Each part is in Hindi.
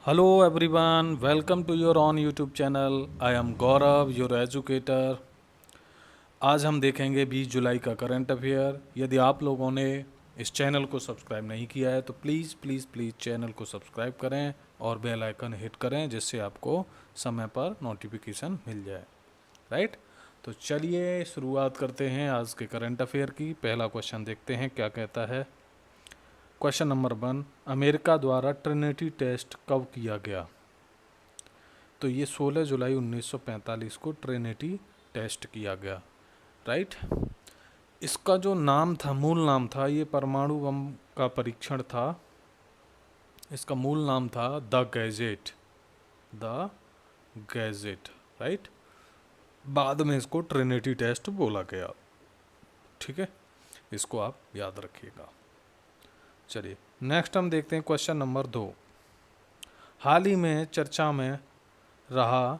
Hello everyone, welcome to your own YouTube channel. I am Gaurav, your educator. आज हम देखेंगे 20 जुलाई का करंट अफेयर। यदि आप लोगों ने इस चैनल को सब्सक्राइब नहीं किया है तो प्लीज़ प्लीज़ प्लीज़ चैनल को सब्सक्राइब करें और बेल आइकन हिट करें जिससे आपको समय पर नोटिफिकेशन मिल जाए। राइट, तो चलिए शुरुआत करते हैं आज के करंट अफेयर की। पहला क्वेश्चन देखते हैं क्या कहता है। क्वेश्चन नंबर 1, अमेरिका द्वारा ट्रिनिटी टेस्ट कब किया गया? तो ये 16 जुलाई 1945 को ट्रिनिटी टेस्ट किया गया। राइट, इसका जो नाम था, मूल नाम था, ये परमाणु बम का परीक्षण था। इसका मूल नाम था the gadget. The gadget. Right, बाद में इसको ट्रिनिटी टेस्ट बोला गया। ठीक है, इसको आप याद रखिएगा। चलिए नेक्स्ट हम देखते हैं क्वेश्चन नंबर 2। हाल ही में चर्चा में रहा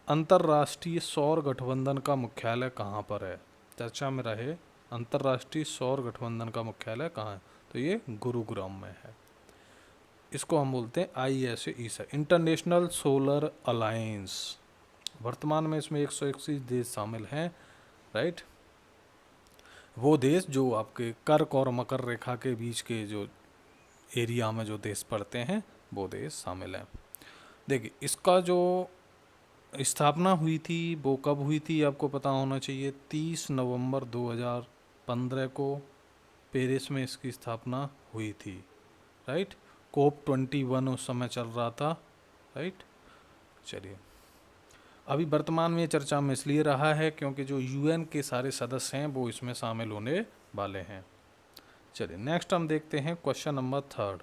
अंतर्राष्ट्रीय सौर गठबंधन का मुख्यालय कहाँ पर है? चर्चा में रहे अंतर्राष्ट्रीय सौर गठबंधन का मुख्यालय कहाँ है? तो ये गुरुग्राम में है। इसको हम बोलते हैं ISA इंटरनेशनल सोलर अलायंस। वर्तमान में इसमें 121 देश शामिल हैं। राइट, वो देश जो आपके कर्क और मकर रेखा के बीच के जो एरिया में जो देश पड़ते हैं वो देश शामिल हैं। देखिए, इसका जो स्थापना हुई थी वो कब हुई थी आपको पता होना चाहिए। 30 नवंबर 2015 को पेरिस में इसकी स्थापना हुई थी। राइट, COP21 उस समय चल रहा था। राइट, चलिए अभी वर्तमान में चर्चा में इसलिए रहा है क्योंकि जो UN के सारे सदस्य हैं वो इसमें शामिल होने वाले हैं। चलिए नेक्स्ट हम देखते हैं क्वेश्चन नंबर 3।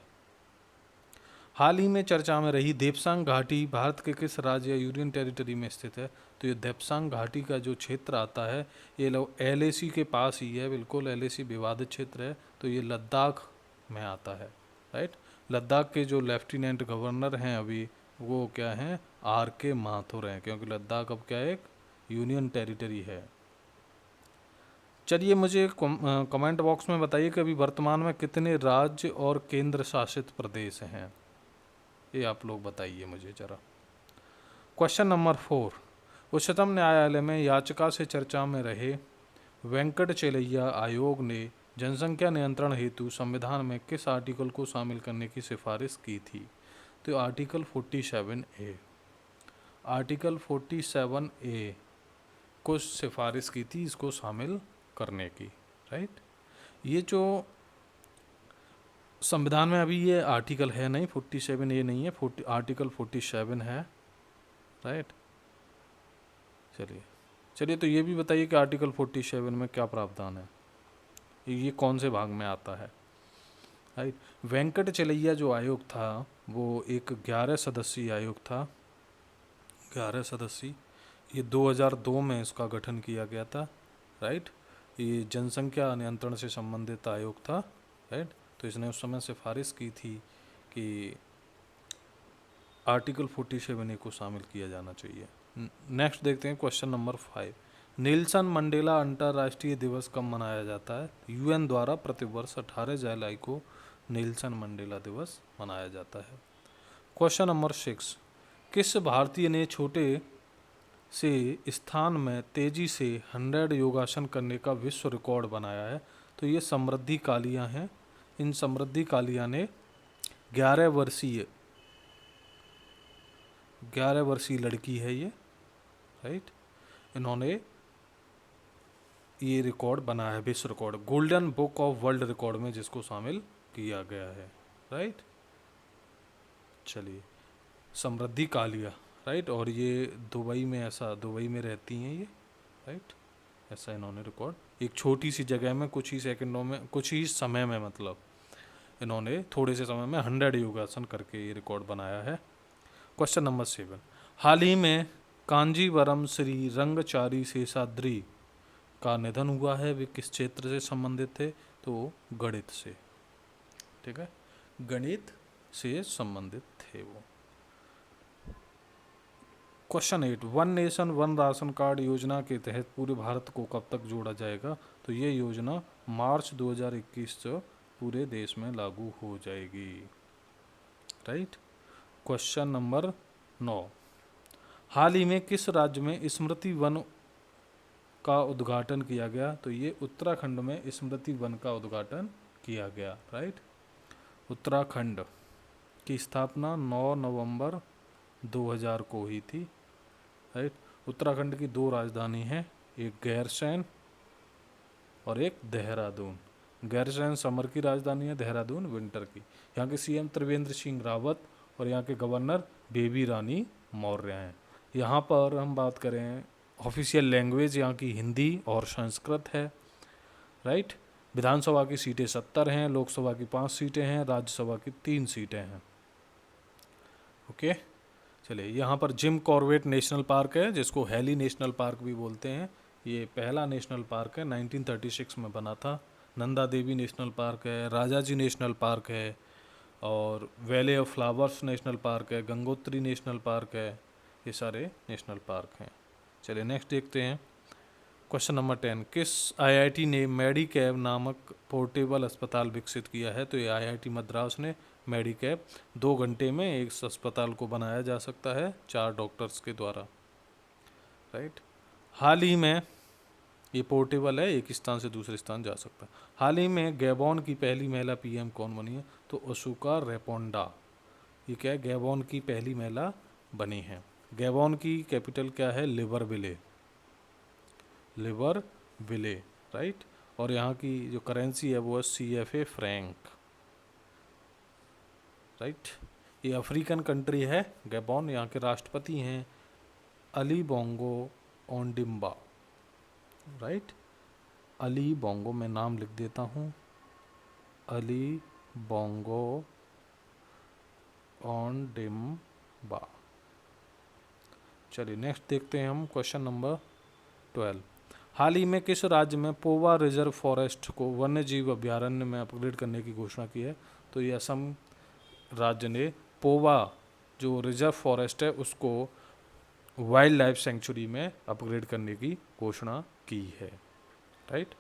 हाल ही में चर्चा में रही देपसांग घाटी भारत के किस राज्य या यूनियन टेरिटरी में स्थित है? तो ये देपसांग घाटी का जो क्षेत्र आता है ये LAC के पास ही है। बिल्कुल, LAC विवादित क्षेत्र है, तो ये लद्दाख में आता है। राइट, लद्दाख के जो लेफ्टिनेंट गवर्नर हैं अभी वो क्या हैं? RK माथुर हैं, क्योंकि लद्दाख अब क्या है, एक यूनियन टेरिटरी है। चलिए मुझे कमेंट बॉक्स में बताइए कि अभी वर्तमान में कितने राज्य और केंद्र शासित प्रदेश हैं, ये आप लोग बताइए मुझे जरा। क्वेश्चन नंबर 4, उच्चतम न्यायालय में याचिका से चर्चा में रहे वेंकटचेलैया आयोग ने जनसंख्या नियंत्रण हेतु संविधान में किस आर्टिकल को शामिल करने की सिफारिश की थी? तो आर्टिकल 47A। आर्टिकल 47A को सिफारिश की थी इसको शामिल करने की। राइट, ये जो संविधान में अभी ये आर्टिकल है नहीं, 47A नहीं है, आर्टिकल 47 है। राइट, चलिए चलिए तो ये भी बताइए कि आर्टिकल 47 में क्या प्रावधान है, ये कौन से भाग में आता है। राइट, वेंकटचेलैया जो आयोग था वो एक 11 सदस्यीय आयोग था। 11 सदस्यीय, ये 2002 में इसका गठन किया गया था। राइट, ये जनसंख्या नियंत्रण से संबंधित आयोग था। राइट, तो इसने उस समय सिफारिश की थी कि आर्टिकल 47A को शामिल किया जाना चाहिए। नेक्स्ट देखते हैं क्वेश्चन नंबर 5। नेल्सन मंडेला अंतर्राष्ट्रीय दिवस कब मनाया जाता है? UN द्वारा प्रतिवर्ष 18 जुलाई को नेल्सन मंडेला दिवस मनाया जाता है। क्वेश्चन नंबर 6, किस भारतीय ने छोटे से स्थान में तेजी से 100 योगासन करने का विश्व रिकॉर्ड बनाया है? तो ये समृद्धि कालिया हैं। इन समृद्धि कालिया ने 11 वर्षीय लड़की है ये। राइट, इन्होंने ये रिकॉर्ड बनाया है, विश्व record, golden book of world record में जिसको शामिल किया गया है। राइट, चलिए समृद्धि कालिया। राइट, और ये दुबई में रहती हैं ये। राइट, ऐसा इन्होंने रिकॉर्ड एक छोटी सी जगह में कुछ ही सेकंडों में, कुछ ही समय में, मतलब इन्होंने थोड़े से समय में 100 योगासन करके ये रिकॉर्ड बनाया है। क्वेश्चन नंबर 7, हाल ही में कांजीवरम श्री रंगचारी शेषाद्री का निधन हुआ है। वे किस क्षेत्र से संबंधित थे? तो गणित से। ठीक है, गणित से संबंधित थे वो। Question 8, one nation one ration card योजना के तहत पूरे भारत को कब तक जोड़ा जाएगा? तो ये योजना मार्च 2021 से पूरे देश में लागू हो जाएगी। राइट, क्वेश्चन नंबर 9, हाल ही में किस राज्य में स्मृति वन का उद्घाटन किया गया? तो ये उत्तराखंड में स्मृति वन का उद्घाटन किया गया, राइट। उत्तराखंड की स्थापना 9 नवंबर 2000 को हुई थी, राइट। उत्तराखंड की 2 राजधानी हैं, एक गैरसैंण और एक देहरादून। गैरसैंण समर की राजधानी है, देहरादून विंटर की। यहाँ के सीएम त्रिवेंद्र सिंह रावत और यहाँ के गवर्नर बेबी रानी मौर्य हैं। यहाँ पर हम बात करें ऑफिशियल लैंग्वेज यहाँ की हिंदी और संस्कृत है, राइट। विधानसभा की सीटें 70 हैं, लोकसभा की 5 सीटें हैं, राज्यसभा की 3 सीटें हैं। ओके, चलिए यहाँ पर जिम कॉर्बेट नेशनल पार्क है, जिसको हेली नेशनल पार्क भी बोलते हैं। ये पहला नेशनल पार्क है, 1936 में बना था। नंदा देवी नेशनल पार्क है, राजाजी नेशनल पार्क है, और वैले ऑफ फ्लावर्स नेशनल पार्क है, गंगोत्री नेशनल पार्क है। ये सारे नेशनल पार्क हैं। चलिए नेक्स्ट देखते हैं क्वेश्चन नंबर 10, किस आईआईटी ने मेडिकैब नामक पोर्टेबल अस्पताल विकसित किया है? तो ये आईआईटी मद्रास ने मेडिकैब 2 घंटे में एक अस्पताल को बनाया जा सकता है 4 डॉक्टर्स के द्वारा, राइट। हाल ही में ये पोर्टेबल है, एक स्थान से दूसरे स्थान जा सकता है। हाल ही में गैबोन की पहली महिला पीएम कौन बनी है? तो ओसुका रेपोंडा। ये क्या है? गैबोन की पहली महिला बनी है। गैबोन की कैपिटल क्या है? Libreville, Libreville, right. और यहाँ की जो करेंसी है वो है CFA फ्रैंक, राइट। ये अफ्रीकन कंट्री है गैबोन। यहाँ के राष्ट्रपति हैं Ali Bongo Ondimba, right. Ali Bongo, मैं नाम लिख देता हूँ, अली बोंगो ओंडिम्बा। चलिए नेक्स्ट देखते हैं हम क्वेश्चन नंबर 12, हाल ही में किस राज्य में पोवा रिजर्व फॉरेस्ट को वन्य जीव अभ्यारण्य में अपग्रेड करने की घोषणा की है? तो ये असम राज्य ने पोवा जो रिजर्व फॉरेस्ट है उसको वाइल्ड लाइफ सेंचुरी में अपग्रेड करने की घोषणा की है, राइट।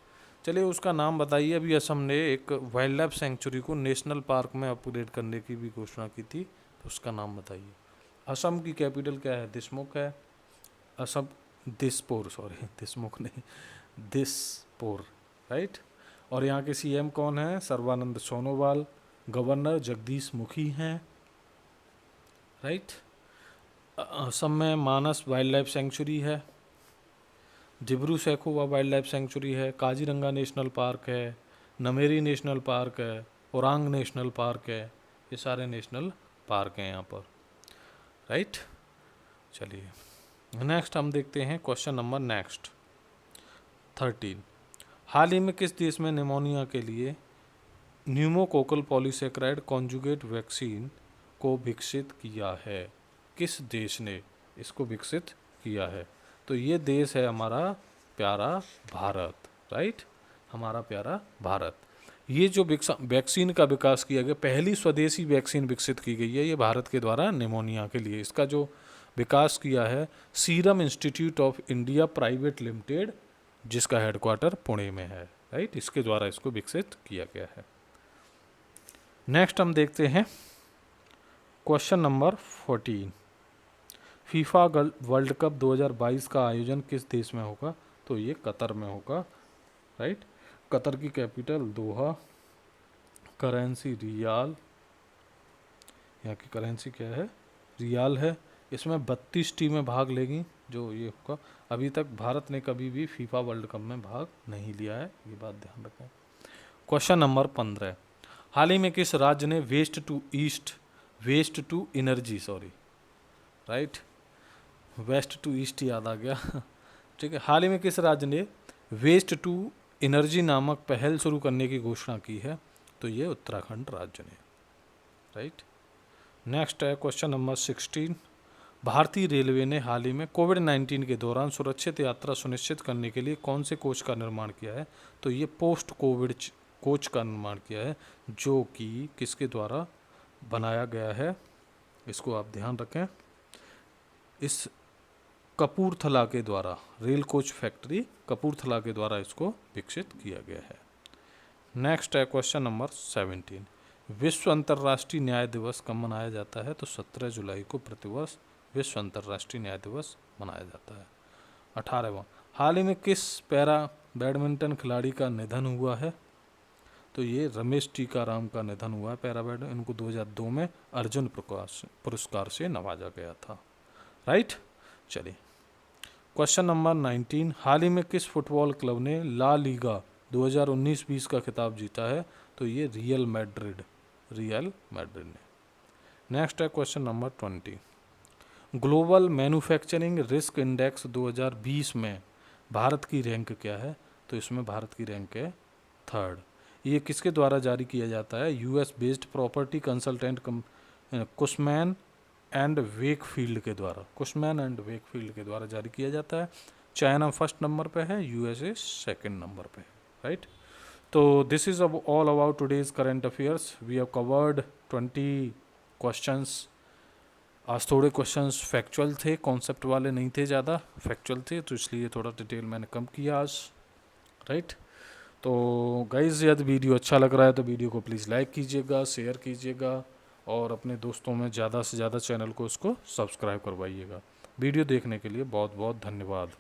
चलिए उसका नाम बताइए। अभी असम ने एक वाइल्ड लाइफ सेंचुरी को नेशनल पार्क में अपग्रेड करने की भी घोषणा की थी, तो उसका नाम बताइए। असम की कैपिटल क्या है? दिसमुख है। असम दिसपुर, सॉरी दिसमुख नहीं, दिसपुर, राइट। और यहाँ के सीएम कौन है? सर्बानंद सोनोवाल। गवर्नर जगदीश मुखी हैं, राइट। असम में मानस वाइल्ड लाइफ सेंचुरी है, Dibru Saikhowa wild life sanctuary है, काजीरंगा नेशनल पार्क है, नमेरी नेशनल पार्क है, ओरांग नेशनल पार्क है। ये सारे नेशनल पार्क हैं यहाँ पर, राइट। चलिए नेक्स्ट हम देखते हैं क्वेश्चन नंबर 13, हाल ही में किस देश में निमोनिया के लिए न्यूमोकोकल पॉलीसैकेराइड कॉन्जुगेट वैक्सीन को विकसित किया है? किस देश ने इसको विकसित किया है? तो ये देश है हमारा प्यारा भारत, राइट। हमारा प्यारा भारत। ये जो वैक्सीन का विकास किया गया, पहली स्वदेशी वैक्सीन विकसित की गई है ये भारत के द्वारा निमोनिया के लिए। इसका जो विकास किया है serum institute of India private limited, जिसका हेडक्वार्टर पुणे में है, राइट। इसके द्वारा इसको विकसित किया गया है। नेक्स्ट हम देखते हैं question number 14, FIFA world cup 2022 का आयोजन किस देश में होगा? तो ये कतर में होगा, राइट। कतर की कैपिटल दोहा, करेंसी रियाल, यहाँ की करेंसी क्या है? रियाल है। इसमें 32 टीमें भाग लेंगी जो ये होगा। अभी तक भारत ने कभी भी फीफा वर्ल्ड कप में भाग नहीं लिया है, ये बात ध्यान रखें। क्वेश्चन नंबर 15, हाल ही में किस राज्य ने waste to energy, right, west to east याद आ गया ठीक है। हाल ही में किस राज्य ने वेस्ट टू एनर्जी नामक पहल शुरू करने की घोषणा की है? तो ये उत्तराखंड राज्य ने, राइट। नेक्स्ट है क्वेश्चन नंबर 16, भारतीय रेलवे ने हाल ही में कोविड-19 के दौरान सुरक्षित यात्रा सुनिश्चित करने के लिए कौन से कोच का निर्माण किया है? तो ये पोस्ट कोविड कोच का निर्माण किया है, जो कि किसके द्वारा बनाया गया है? इसको आप ध्यान रखें, इस कपूरथला के द्वारा, रेल कोच फैक्ट्री कपूरथला के द्वारा इसको विकसित किया गया है। नेक्स्ट है क्वेश्चन नंबर 17, विश्व अंतर्राष्ट्रीय न्याय दिवस कब मनाया जाता है? तो 17 जुलाई को प्रतिवर्ष विश्व अंतर्राष्ट्रीय न्याय दिवस मनाया जाता है। 18वां, हाल ही में किस पैरा बैडमिंटन खिलाड़ी का निधन हुआ है? तो ये रमेश टीकाराम का निधन हुआ है पैरा बैडमिंटन। इनको 2002 में अर्जुन पुरस्कार से नवाजा गया था। राइट, चलिए क्वेश्चन नंबर 19, हाल ही में किस फुटबॉल क्लब ने ला लीगा 2019-20 का खिताब जीता है? तो ये रियल मैड्रिड ने। नेक्स्ट है question number 20, global manufacturing risk index 2020 में भारत की रैंक क्या है? तो इसमें भारत की रैंक है 3rd। ये किसके द्वारा जारी किया जाता है? US based property consultant Cushman and Wakefield के द्वारा जारी किया जाता है। चाइना फर्स्ट नंबर पे है, यूएसए सेकंड नंबर पे है। राइट, तो this is all about today's current affairs. We have covered 20 questions. आज थोड़े क्वेश्चंस फैक्चुअल थे, कॉन्सेप्ट वाले नहीं थे, ज़्यादा फैक्चुअल थे, तो इसलिए थोड़ा डिटेल मैंने कम किया आज। राइट, तो गाइज़ यदि वीडियो अच्छा लग रहा है तो वीडियो को प्लीज़ लाइक कीजिएगा, शेयर कीजिएगा और अपने दोस्तों में ज़्यादा से ज़्यादा चैनल को उसको सब्सक्राइब करवाइएगा। वीडियो देखने के लिए बहुत बहुत धन्यवाद।